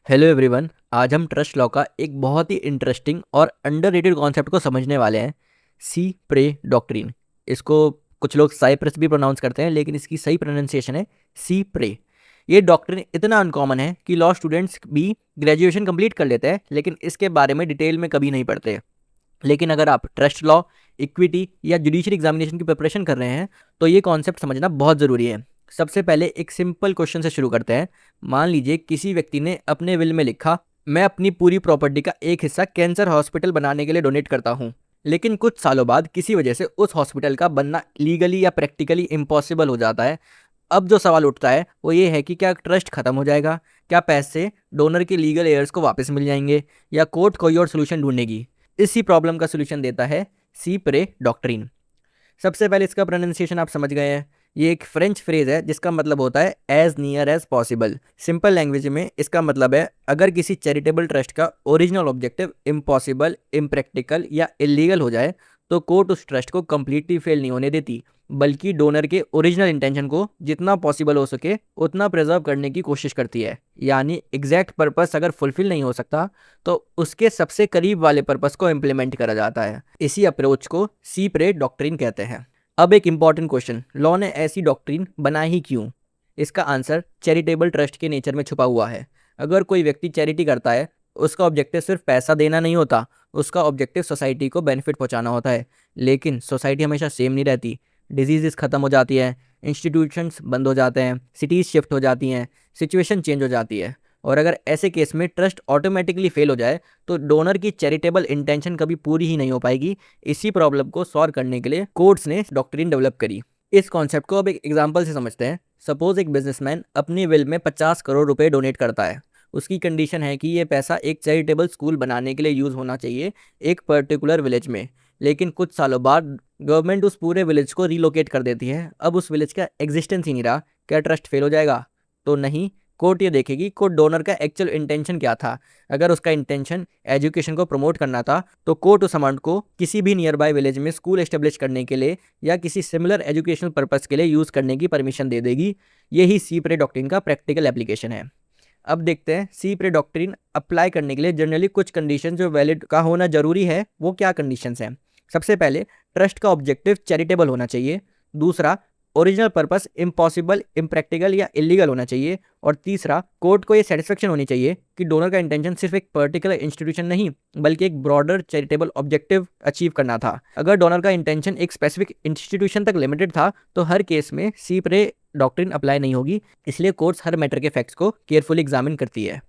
Hello everyone. आज हम trust law का एक बहुत ही इंटरेस्टिंग और अंडररेटेड कॉन्सेप्ट को समझने वाले हैं, सी प्रे डॉक्ट्रिन। इसको कुछ लोग साइप्रस भी प्रोनाउंस करते हैं, लेकिन इसकी सही प्रोनाउंसिएशन है सी प्रे। ये डॉक्ट्रिन इतना अनकॉमन है कि लॉ स्टूडेंट्स भी ग्रेजुएशन कंप्लीट कर लेते हैं, लेकिन इसके बारे में डिटेल में कभी नहीं पढ़ते। लेकिन अगर आप ट्रस्ट लॉ, इक्विटी या जुडिशियल एग्जामिनेशन की प्रिपरेशन कर रहे हैं तो ये कॉन्सेप्ट समझना बहुत ज़रूरी है। सबसे पहले एक सिंपल क्वेश्चन से शुरू करते हैं। मान लीजिए किसी व्यक्ति ने अपने विल में लिखा, मैं अपनी पूरी प्रॉपर्टी का एक हिस्सा कैंसर हॉस्पिटल बनाने के लिए डोनेट करता हूँ। लेकिन कुछ सालों बाद किसी वजह से उस हॉस्पिटल का बनना लीगली या प्रैक्टिकली इम्पॉसिबल हो जाता है। अब जो सवाल उठता है वो ये है कि क्या ट्रस्ट खत्म हो जाएगा, क्या पैसे डोनर के लीगल एयर्स को वापस मिल जाएंगे, या कोर्ट कोई और सोल्यूशन ढूंढेगी। इसी प्रॉब्लम का सोल्यूशन देता है सी प्रे डॉक्ट्रिन। सबसे पहले इसका प्रोनाउंसिएशन आप समझ गए हैं। ये एक फ्रेंच फ्रेज है जिसका मतलब होता है as near as possible. Simple language में इसका मतलब है अगर किसी चैरिटेबल ट्रस्ट का ओरिजिनल ऑब्जेक्टिव इम्पॉसिबल, इम्प्रैक्टिकल या इलीगल हो जाए तो कोर्ट उस ट्रस्ट को कंप्लीटली फेल नहीं होने देती, बल्कि डोनर के ओरिजिनल इंटेंशन को जितना पॉसिबल हो सके उतना प्रिजर्व करने की कोशिश करती है। यानी एग्जैक्ट पर्पस अगर फुलफिल नहीं हो सकता तो उसके सबसे करीब वाले पर्पस को इम्प्लीमेंट करा जाता है। इसी अप्रोच को सी प्रे डॉक्ट्रिन कहते हैं। अब एक इंपॉर्टेंट क्वेश्चन, लॉ ने ऐसी डॉक्ट्रिन बनाई ही क्यों? इसका आंसर चैरिटेबल ट्रस्ट के नेचर में छुपा हुआ है। अगर कोई व्यक्ति चैरिटी करता है, उसका ऑब्जेक्टिव सिर्फ पैसा देना नहीं होता, उसका ऑब्जेक्टिव सोसाइटी को बेनिफिट पहुंचाना होता है। लेकिन सोसाइटी हमेशा सेम नहीं रहती। डिजीज़ ख़त्म हो जाती है, इंस्टीट्यूशंस बंद हो जाते हैं, सिटीज़ शिफ्ट हो जाती हैं, सिचुएशन चेंज हो जाती है। और अगर ऐसे केस में ट्रस्ट ऑटोमेटिकली फेल हो जाए तो डोनर की चैरिटेबल इंटेंशन कभी पूरी ही नहीं हो पाएगी। इसी प्रॉब्लम को सॉल्व करने के लिए कोर्ट्स ने डॉक्ट्रिन डेवलप करी। इस कॉन्सेप्ट को अब एक एग्जांपल से समझते हैं। सपोज एक बिजनेसमैन अपनी विल में 50 करोड़ रुपए डोनेट करता है। उसकी कंडीशन है कि ये पैसा एक चैरिटेबल स्कूल बनाने के लिए यूज़ होना चाहिए एक पर्टिकुलर विलेज में। लेकिन कुछ सालों बाद गवर्नमेंट उस पूरे विलेज को रिलोकेट कर देती है। अब उस विलेज का एग्जिस्टेंस ही नहीं रहा। क्या ट्रस्ट फेल हो जाएगा? तो नहीं। कोर्ट ये देखेगी कोर्ट डोनर का एक्चुअल इंटेंशन क्या था। अगर उसका इंटेंशन एजुकेशन को प्रमोट करना था तो कोर्ट उस अमाउंट को किसी भी नियर बाय विलेज में स्कूल एस्टेब्लिश करने के लिए या किसी सिमिलर एजुकेशनल पर्पस के लिए यूज़ करने की परमिशन दे देगी। यही सी प्रे डॉक्ट्रिन का प्रैक्टिकल एप्लीकेशन है। अब देखते हैं सी प्रे डॉक्ट्रिन अप्लाई करने के लिए जनरली कुछ कंडीशन जो वैलिड का होना जरूरी है वो क्या कंडीशंस हैं। सबसे पहले ट्रस्ट का ऑब्जेक्टिव चैरिटेबल होना चाहिए। दूसरा, ओरिजिनल पर्पस इम्पॉसिबल, इम्प्रैक्टिकल या इलीगल होना चाहिए। और तीसरा, कोर्ट को ये सेटिस्फेक्शन होनी चाहिए कि डोनर का इंटेंशन सिर्फ एक पर्टिकुलर इंस्टीट्यूशन नहीं बल्कि एक ब्रॉडर चैरिटेबल ऑब्जेक्टिव अचीव करना था। अगर डोनर का इंटेंशन एक स्पेसिफिक इंस्टीट्यूशन तक लिमिटेड था तो हर केस में सी प्रे डॉक्ट्रिन अप्लाई नहीं होगी। इसलिए कोर्ट्स हर मैटर के फैक्ट्स को केयरफुली एग्जामिन करती है।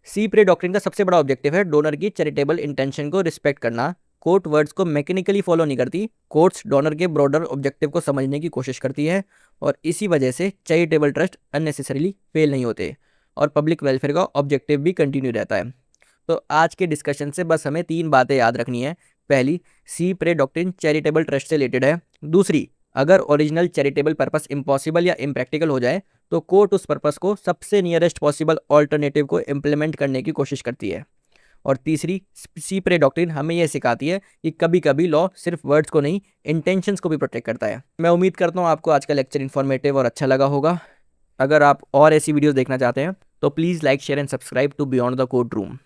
सी प्रे डॉक्ट्रिन का सबसे बड़ा ऑब्जेक्टिव है डोनर की चैरिटेबल इंटेंशन को रिस्पेक्ट करना। कोर्ट वर्ड्स को मैकेनिकली फॉलो नहीं करती। कोर्ट्स डोनर के ब्रॉडर ऑब्जेक्टिव को समझने की कोशिश करती है और इसी वजह से चैरिटेबल ट्रस्ट अननेसेसरीली फेल नहीं होते और पब्लिक वेलफेयर का ऑब्जेक्टिव भी कंटिन्यू रहता है। तो आज के डिस्कशन से बस हमें 3 बातें याद रखनी है। पहली, सी प्रे डॉक्ट्रिन चैरिटेबल ट्रस्ट से रिलेटेड है। दूसरी, अगर ओरिजिनल चैरिटेबल पर्पस इम्पॉसिबल या इम्प्रैक्टिकल हो जाए तो कोर्ट उस पर्पस को सबसे नियरेस्ट पॉसिबल ऑल्टरनेटिव को इम्प्लीमेंट करने की कोशिश करती है। और तीसरी, सी प्रे डॉक्ट्रिन हमें यह सिखाती है कि कभी कभी लॉ सिर्फ वर्ड्स को नहीं, इंटेंशंस को भी प्रोटेक्ट करता है। मैं उम्मीद करता हूँ आपको आज का लेक्चर इन्फॉर्मेटिव और अच्छा लगा होगा। अगर आप और ऐसी वीडियोस देखना चाहते हैं तो please like, share and subscribe to beyond the court room.